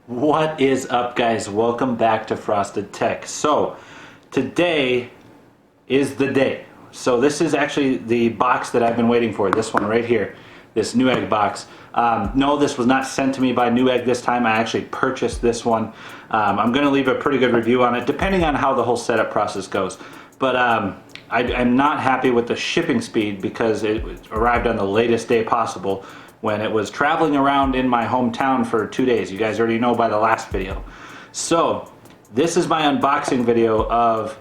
What is up, guys? Welcome back to Frosted Tech. So today is the day. So this is actually the box that I've been waiting for, this one right here, this Newegg box. No, this was not sent to me by Newegg this time. I actually purchased this one. I'm going to leave a pretty good review on it depending on how the whole setup process goes. But I'm not happy with the shipping speed because it arrived on the latest day possible when it was traveling around in my hometown for 2 days. You guys already know by the last video. So this is my unboxing video of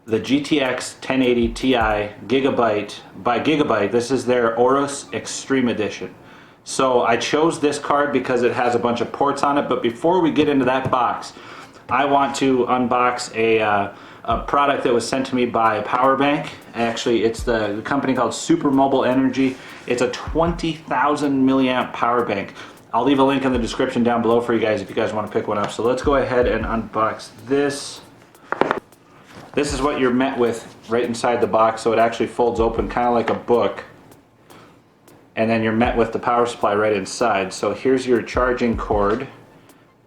the GTX 1080 Ti Gigabyte by Gigabyte. This is their Aorus Extreme Edition. So I chose this card because it has a bunch of ports on it, but before we get into that box, I want to unbox a product that was sent to me by Power Bank. Actually, it's the company called Super Mobile Energy. It's a 20,000 milliamp power bank. I'll leave a link in the description down below for you guys if you guys want to pick one up. So let's go ahead and unbox this. This is what you're met with right inside the box. So it actually folds open kind of like a book. And then you're met with the power supply right inside. So here's your charging cord.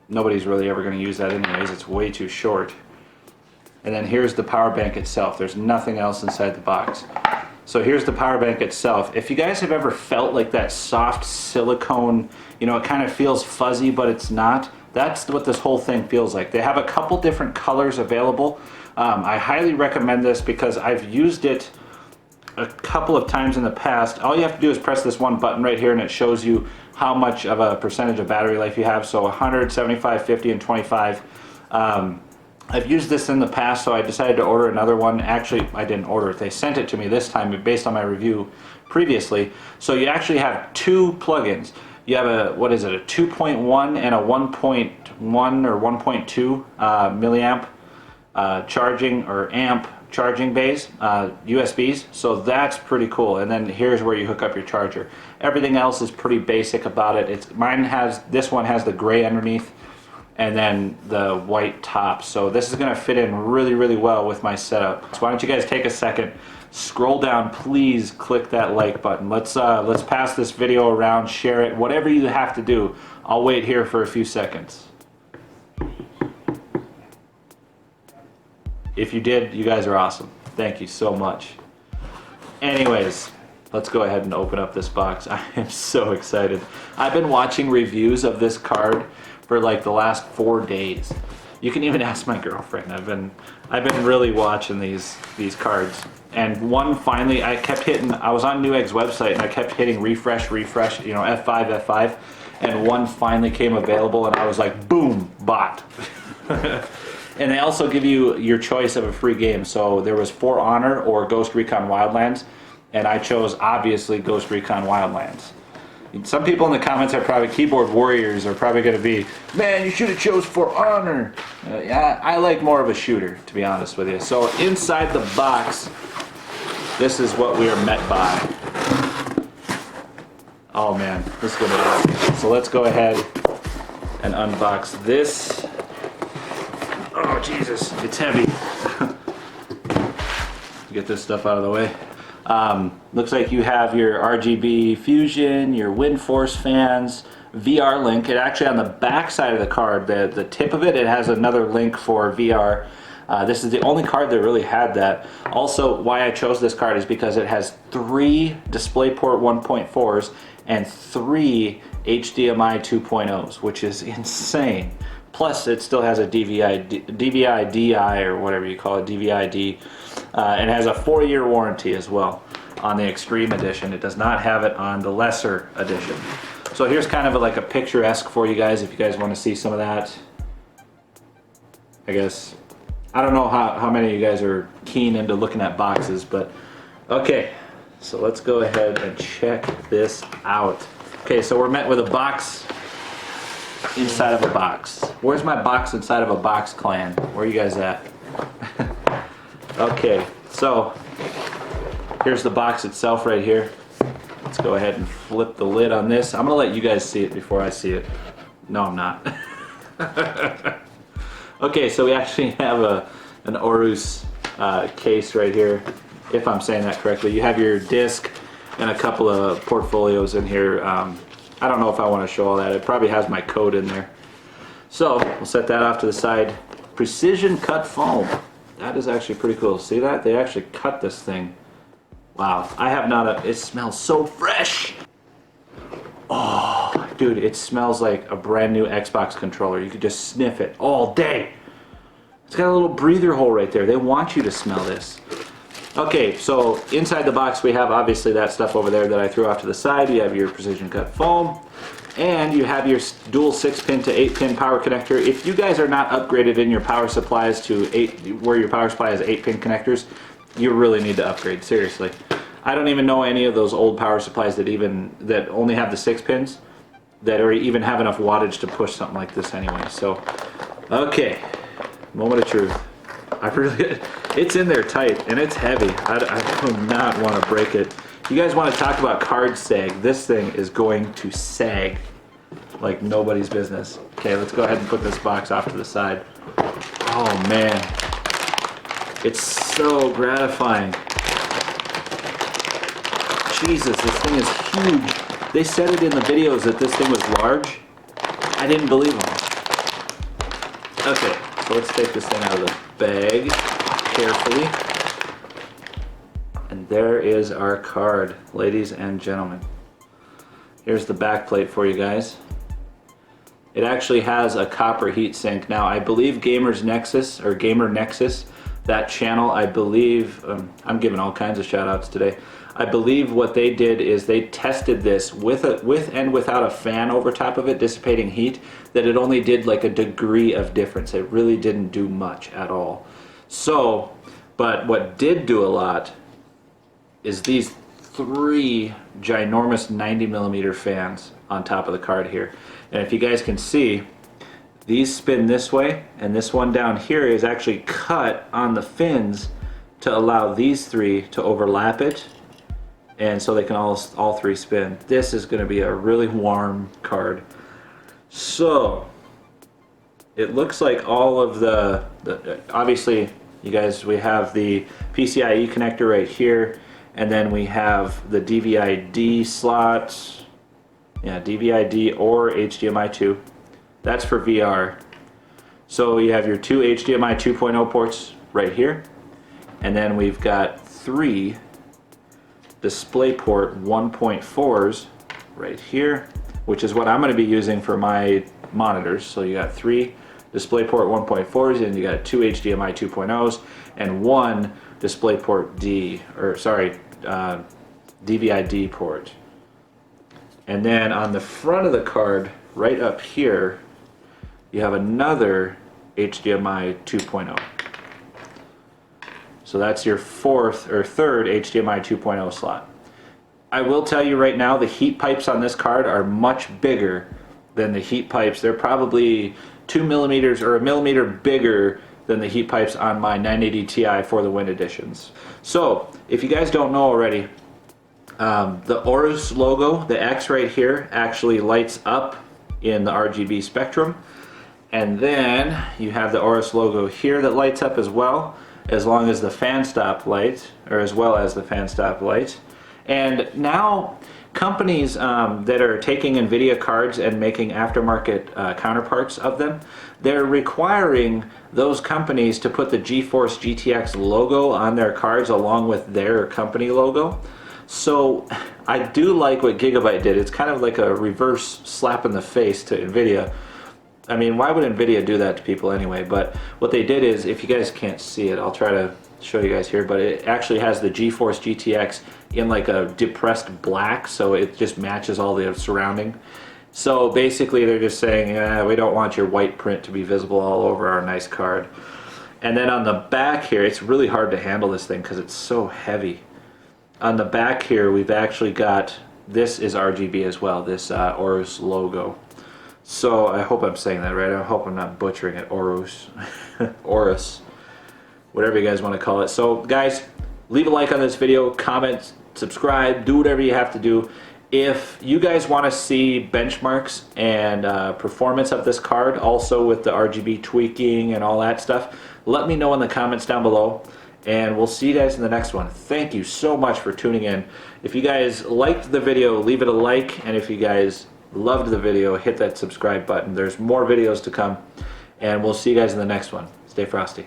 Nobody's really ever going to use that anyways. It's way too short. And then here's the power bank itself. There's nothing else inside the box. So here's the power bank itself. If you guys have ever felt like that soft silicone, you know, it kind of feels fuzzy, but it's not. That's what this whole thing feels like. They have a couple different colors available. I highly recommend this because I've used it a couple of times in the past. All you have to do is press this one button right here and it shows you how much of a percentage of battery life you have. So 100, 75, 50, and 25. I've used this in the past, so I decided to order another one. Actually, I didn't order it. They sent it to me this time based on my review previously. So you actually have two plugins. You have a, what is it, a 2.1 and a 1.1 or 1.2 milliamp charging or amp charging bays, USBs. So that's pretty cool. And then here's where you hook up your charger. Everything else is pretty basic about it. This one has the gray underneath and then the white top. So this is gonna fit in really, really well with my setup. So why don't you guys take a second, scroll down, please click that like button. Let's pass this video around, share it, whatever you have to do. I'll wait here for a few seconds. If you did, you guys are awesome. Thank you so much. Anyways, let's go ahead and open up this box. I am so excited. I've been watching reviews of this card for like the last 4 days. You can even ask my girlfriend. I've been really watching these cards. And one finally, I was on Newegg's website and I kept hitting refresh, you know, F5, F5, and one finally came available and I was like, boom, bought. And they also give you your choice of a free game. So there was For Honor or Ghost Recon Wildlands, and I chose obviously Ghost Recon Wildlands. Some people in the comments are probably keyboard warriors are probably going to be, man, you should have chose For Honor. Yeah, I like more of a shooter, to be honest with you. So inside the box, this is what we are met by. Oh man, this is going to be awesome. So let's go ahead and unbox this. Oh Jesus, it's heavy. Get this stuff out of the way. Looks like you have your RGB fusion, your wind force fans, VR link. It actually on the back side of the card, the tip of it, it has another link for VR. This is the only card that really had that. Also, why I chose this card is because it has 3 DisplayPort 1.4s and 3 HDMI 2.0s, which is insane. Plus, it still has a DVI-DI or whatever you call it, DVI-D. And has a 4-year warranty as well on the Extreme Edition. It does not have it on the Lesser Edition. So here's kind of like a picturesque for you guys if you guys want to see some of that. I guess, I don't know how many of you guys are keen into looking at boxes, but okay. So let's go ahead and check this out. Okay, so we're met with a box inside of a box. Where's my box inside of a box clan? Where are you guys at? Okay, so here's the box itself right here. Let's go ahead and flip the lid on this. I'm gonna let you guys see it before I see it. No, I'm not. Okay, so we actually have an Aorus case right here, if I'm saying that correctly. You have your disc and a couple of portfolios in here. I don't know if I want to show all that. It probably has my code in there. So we'll set that off to the side. Precision cut foam. That is actually pretty cool. See that? They actually cut this thing. Wow. I have not a... It smells so fresh. Oh, dude, it smells like a brand new Xbox controller. You could just sniff it all day. It's got a little breather hole right there. They want you to smell this. Okay, so inside the box we have obviously that stuff over there that I threw off to the side. You have your precision cut foam, and you have your dual 6-pin to 8-pin power connector. If you guys are not upgraded in your power supplies to where your power supply has 8-pin connectors, you really need to upgrade, seriously. I don't even know any of those old power supplies that only have the 6 pins that or even have enough wattage to push something like this anyway. So, okay, moment of truth. It's in there tight and it's heavy. I do not want to break it. You guys want to talk about card sag? This thing is going to sag like nobody's business. Okay, let's go ahead and put this box off to the side. Oh man, it's so gratifying. Jesus, this thing is huge. They said it in the videos that this thing was large. I didn't believe them. Okay, so let's take this thing out of the bag carefully. And there is our card, ladies and gentlemen. Here's the back plate for you guys. It actually has a copper heat sink. Now, I believe Gamer Nexus, that channel, I believe, I'm giving all kinds of shout outs today. I believe what they did is they tested this with and without a fan over top of it dissipating heat, that it only did like a degree of difference. It really didn't do much at all. So, but what did do a lot is these 3 ginormous 90mm fans on top of the card here. And if you guys can see, these spin this way, and this one down here is actually cut on the fins to allow these 3 to overlap it, and so they can all 3 spin. This is going to be a really warm card. So it looks like all of the obviously, you guys, we have the PCIe connector right here, and then we have the DVI-D slots. Yeah, DVI-D or HDMI 2. That's for VR. So you have your 2 HDMI 2.0 ports right here, and then we've got 3 DisplayPort 1.4s right here, which is what I'm going to be using for my monitors. So you got 3 DisplayPort 1.4s, and you got 2 HDMI 2.0s, and 1 DisplayPort D, or sorry, DVI-D port. And then on the front of the card, right up here, you have another HDMI 2.0. So that's your third HDMI 2.0 slot. I will tell you right now, the heat pipes on this card are much bigger than the heat pipes. They're probably 2mm or 1mm bigger than the heat pipes on my 980 Ti for the Win editions. So if you guys don't know already, the Aorus logo, the X right here, actually lights up in the RGB spectrum. And then you have the Aorus logo here that lights up as well, as long as the fan stop light, or as well as the fan stop light. And now companies that are taking NVIDIA cards and making aftermarket counterparts of them, they're requiring those companies to put the GeForce GTX logo on their cards along with their company logo. So I do like what Gigabyte did. It's kind of like a reverse slap in the face to NVIDIA. I mean, why would NVIDIA do that to people anyway? But what they did is, if you guys can't see it, I'll try to show you guys here, but it actually has the GeForce GTX in like a depressed black, so it just matches all the surrounding. So basically they're just saying, we don't want your white print to be visible all over our nice card. And then on the back here, it's really hard to handle this thing because it's so heavy. On the back here, we've actually got, this is RGB as well, this Aorus logo. So I hope I'm saying that right. I hope I'm not butchering it. Aorus. Aorus. Whatever you guys want to call it. So guys, leave a like on this video, comment, subscribe, do whatever you have to do. If you guys want to see benchmarks and performance of this card, also with the RGB tweaking and all that stuff, let me know in the comments down below. And we'll see you guys in the next one. Thank you so much for tuning in. If you guys liked the video, leave it a like. And if you guys loved the video, hit that subscribe button. There's more videos to come, and we'll see you guys in the next one. Stay frosty.